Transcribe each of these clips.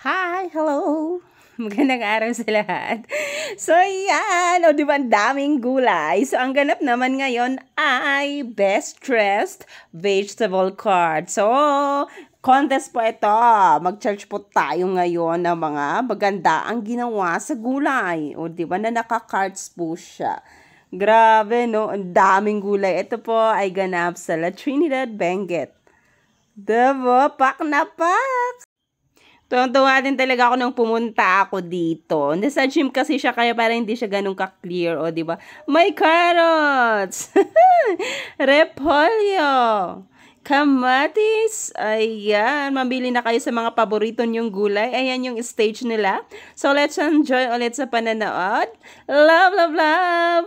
Hi! Hello! Magandang araw sa lahat. So, yan! O, di ba, ang daming gulay. So, ang ganap naman ngayon ay Best Dressed Vegetable Card. So, contest po ito. Mag-search po tayo ngayon ng mga maganda ang ginawa sa gulay. O, di ba, na naka-cards po siya. Grabe, no? Ang daming gulay. Ito po ay ganap sa La Trinidad, Benguet. Diba? Pak na pak! Tuwang-tuwa din talaga ako nung pumunta ako dito. Nasa gym kasi siya kaya parang hindi siya ganun ka-clear. O, di ba? May carrots! Repolyo! Kamatis! Ayan. Mabili na kayo sa mga paborito niyong gulay. Ayan yung stage nila. So, let's enjoy ulit sa pananood. Love, love, love!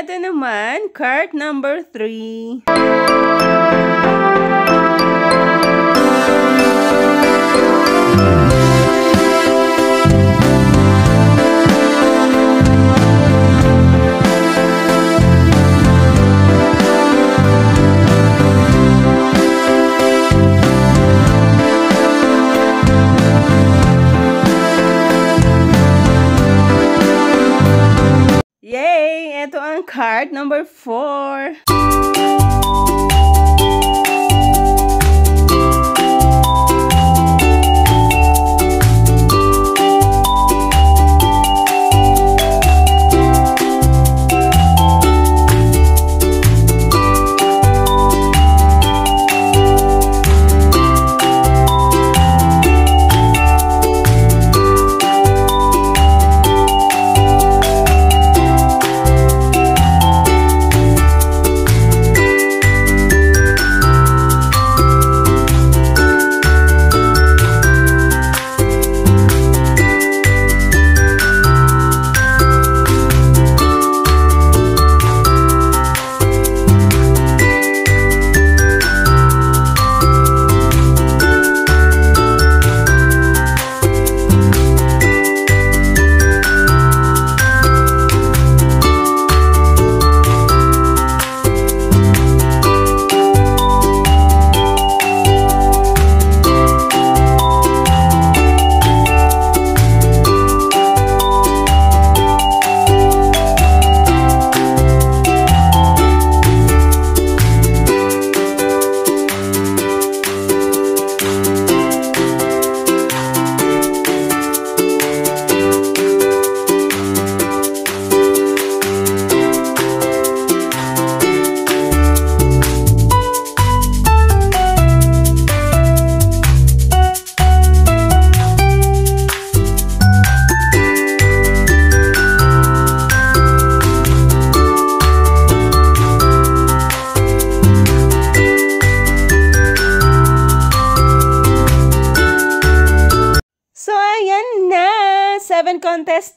Ito naman, card number 3. Yay! Ito ang card number 4.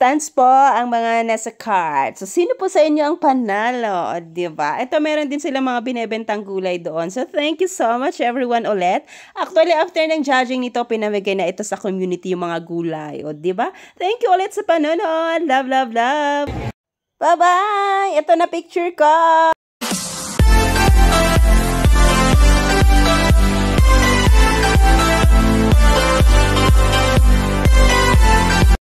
stands po ang mga nasa cart. So, sino po sa inyo ang panalo? Diba? Ito, meron din sila mga binebentang gulay doon. So, thank you so much everyone ulit. Actually, after ng judging nito, pinamigay na ito sa community yung mga gulay. O, diba? Thank you ulit sa panonood. Love, love, love. Bye-bye! Ito na picture ko!